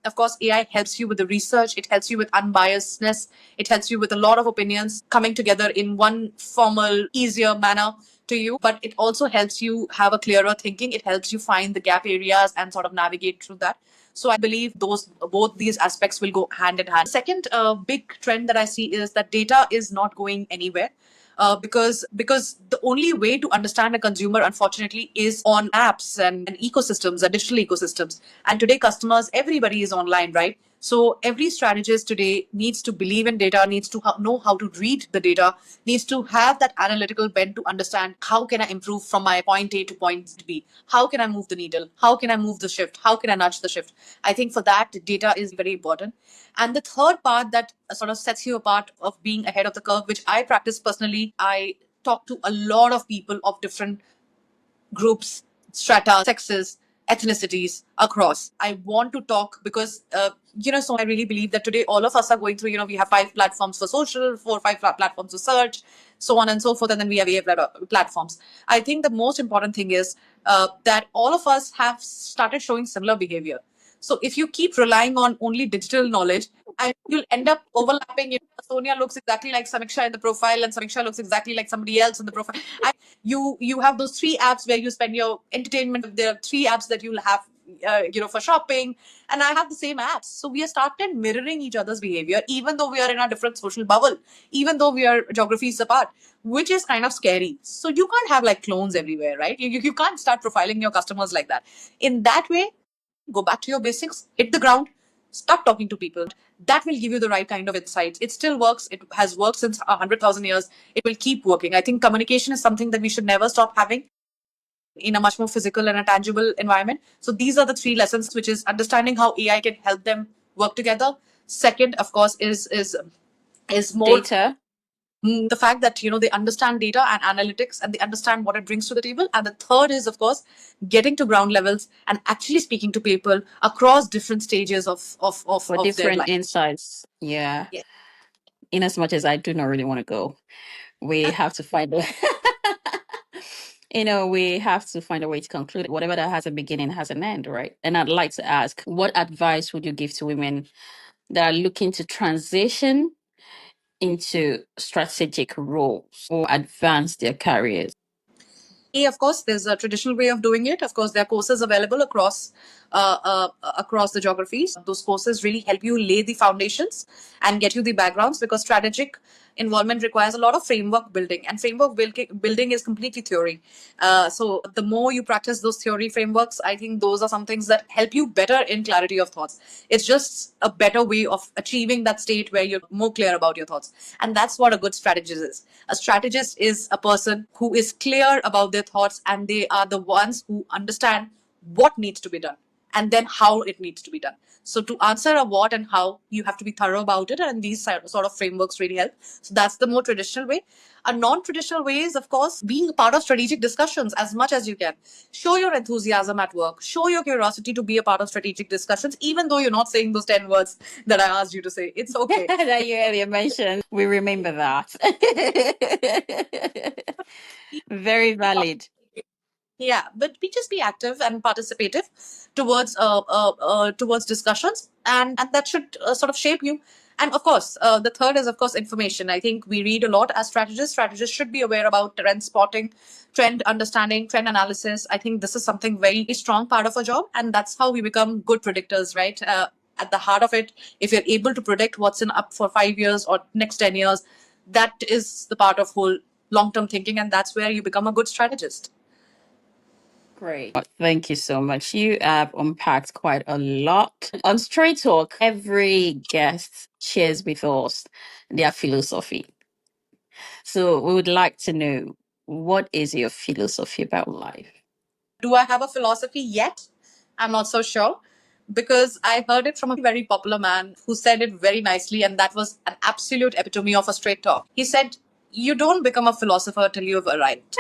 of course, AI helps you with the research, it helps you with unbiasedness, it helps you with a lot of opinions coming together in one formal, easier manner to you, but it also helps you have a clearer thinking. It helps you find the gap areas and sort of navigate through that. So I believe both these aspects will go hand in hand. Second big trend that I see is that data is not going anywhere. Because the only way to understand a consumer, unfortunately, is on apps and ecosystems, and digital ecosystems. And today, customers, everybody is online, right? So every strategist today needs to believe in data, needs to know how to read the data, needs to have that analytical bent to understand how can I improve from my point A to point B? How can I move the needle? How can I move the shift? How can I nudge the shift? I think for that, data is very important. And the third part that sort of sets you apart of being ahead of the curve, which I practice personally, I talk to a lot of people of different groups, strata, sexes, ethnicities across. I want to talk because, so I really believe that today all of us are going through, we have 5 platforms for social, 4 or 5 platforms for search, so on and so forth, and then we have 8 platforms. I think the most important thing is that all of us have started showing similar behavior. So if you keep relying on only digital knowledge And you'll end up overlapping. Sonia looks exactly like Samiksha in the profile, and Samiksha looks exactly like somebody else in the profile. You have those three apps where you spend your entertainment. There are three apps that you'll have, for shopping, and I have the same apps. So we have started mirroring each other's behavior, even though we are in a different social bubble, even though we are geographies apart, which is kind of scary. So you can't have like clones everywhere, right? You can't start profiling your customers like that. In that way, go back to your basics, hit the ground, start talking to people. That will give you the right kind of insights. It still works. It has worked since 100,000 years. It will keep working. I think communication is something that we should never stop having in a much more physical and a tangible environment. So these are the three lessons, which is understanding how AI can help them work together. Second, of course, is more Data. the fact that they understand data and analytics, and they understand what it brings to the table. And the third is, of course, getting to ground levels and actually speaking to people across different stages For of their different life. insights. Yeah. Yeah. In as much as I do not really want to go, we have to find a we have to find a way to conclude it. Whatever that has a beginning has an end, right? And I'd like to ask, what advice would you give to women that are looking to transition into strategic roles or advance their careers? Of course, there's a traditional way of doing it. Of course, there are courses available across the geographies. Those courses really help you lay the foundations and get you the backgrounds, because strategic involvement requires a lot of framework building, and building is completely theory. So the more you practice those theory frameworks, I think those are some things that help you better in clarity of thoughts. It's just a better way of achieving that state where you're more clear about your thoughts. And that's what a good strategist is. A strategist is a person who is clear about their thoughts, and they are the ones who understand what needs to be done and then how it needs to be done. So to answer a what and how, you have to be thorough about it, and these sort of frameworks really help. So that's the more traditional way. A non-traditional way is, of course, being a part of strategic discussions as much as you can. Show your enthusiasm at work. Show your curiosity to be a part of strategic discussions, even though you're not saying those 10 words that I asked you to say. It's okay. That you earlier mentioned. We remember that. Very valid. Yeah, but we just be active and participative towards discussions, and that should sort of shape you. And of course, the third is, of course, information. I think we read a lot as strategists. Strategists should be aware about trend spotting, trend understanding, trend analysis. I think this is something very strong part of our job, and that's how we become good predictors, right? At the heart of it, if you're able to predict what's in up for 5 years or next 10 years, that is the part of whole long-term thinking, and that's where you become a good strategist. Great. Thank you so much. You have unpacked quite a lot. On Straight Talk, every guest shares with us their philosophy. So we would like to know, what is your philosophy about life? Do I have a philosophy yet? I'm not so sure, because I heard it from a very popular man who said it very nicely, and that was an absolute epitome of a straight talk. He said, "You don't become a philosopher till you've arrived."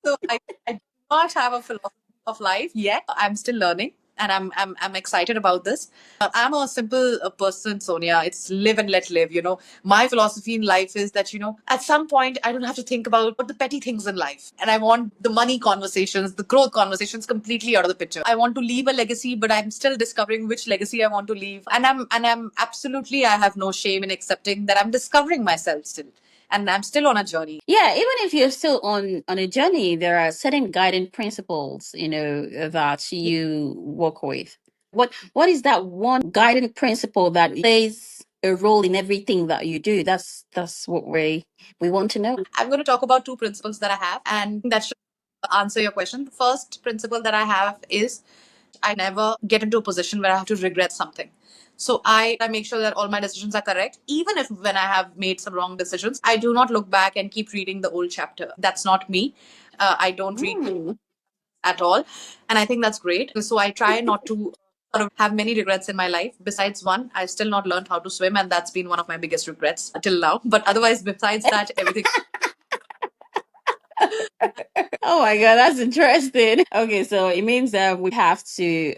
So I do not have a philosophy of life yet. I'm still learning, and I'm excited about this. I'm a simple person, Sonia. It's live and let live. My philosophy in life is that at some point I don't have to think about the petty things in life, and I want the money conversations, the growth conversations completely out of the picture. I want to leave a legacy, but I'm still discovering which legacy I want to leave, and I'm absolutely, I have no shame in accepting that I'm discovering myself still, and I'm still on a journey. Yeah, even if you're still on a journey, there are certain guiding principles, that you work with. What is that one guiding principle that plays a role in everything that you do? That's what we want to know. I'm going to talk about two principles that I have, and that should answer your question. The first principle that I have is I never get into a position where I have to regret something. So I make sure that all my decisions are correct. Even if when I have made some wrong decisions, I do not look back and keep reading the old chapter. That's not me. I don't read at all. And I think that's great. So I try not to sort of have many regrets in my life. Besides one, I still not learned how to swim, and that's been one of my biggest regrets till now. But otherwise, besides that, everything. Oh my god, that's interesting. Okay, so it means that we have to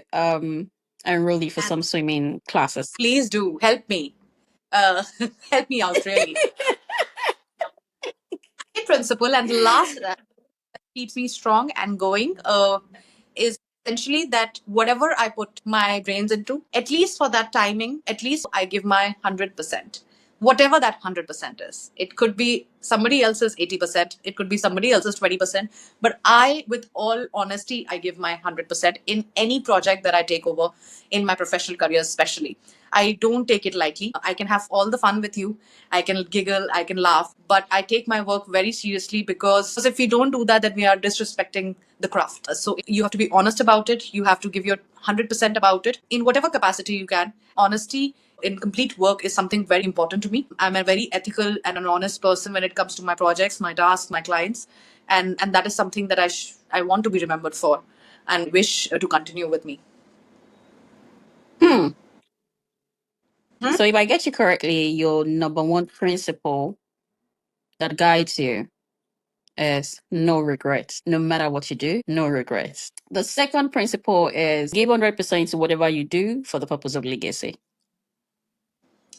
enroll you for some swimming classes. Please do help me. Help me out, really. Principle, and the last keeps me strong and going is essentially that whatever I put my brains into, at least for that timing, at least I give my 100%. Whatever that 100% is. It could be somebody else's 80%, it could be somebody else's 20%, but I, with all honesty, I give my 100% in any project that I take over in my professional career, especially. I don't take it lightly. I can have all the fun with you. I can giggle, I can laugh, but I take my work very seriously because if we don't do that, then we are disrespecting the craft. So you have to be honest about it. You have to give your 100% about it in whatever capacity you can. Honesty in complete work is something very important to me. I'm a very ethical and an honest person when it comes to my projects, my tasks, my clients, and that is something that I want to be remembered for and wish to continue with me. Hmm. So if I get you correctly, your number one principle that guides you is no regrets. No matter what you do, no regrets. The second principle is give 100% to whatever you do for the purpose of legacy.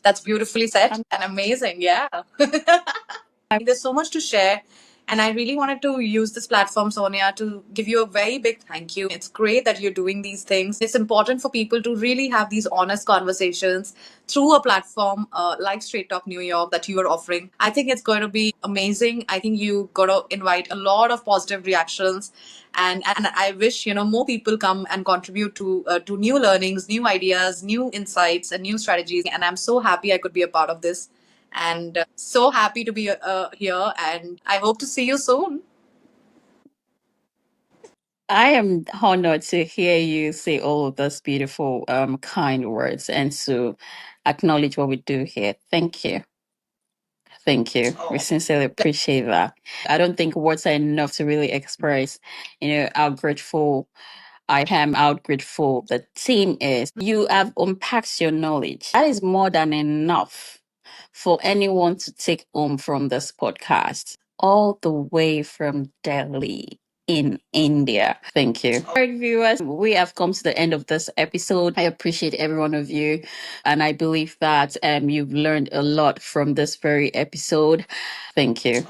That's beautifully said and amazing. Yeah. There's so much to share. And I really wanted to use this platform, Sonia, to give you a very big thank you. It's great that you're doing these things. It's important for people to really have these honest conversations through a platform like Straight Talk New York that you are offering. I think it's going to be amazing. I think you got to invite a lot of positive reactions. And I wish more people come and contribute to new learnings, new ideas, new insights, and new strategies. And I'm so happy I could be a part of this and so happy to be here. And I hope to see you soon. I am honored to hear you say all of those beautiful, kind words and to acknowledge what we do here. Thank you. Thank you. We sincerely appreciate that. I don't think words are enough to really express, how grateful I am, how grateful the team is. You have unpacked your knowledge. That is more than enough for anyone to take home from this podcast, all the way from Delhi in India. Thank you. All right, viewers, we have come to the end of this episode. I appreciate every one of you, and I believe that you've learned a lot from this very episode. Thank you.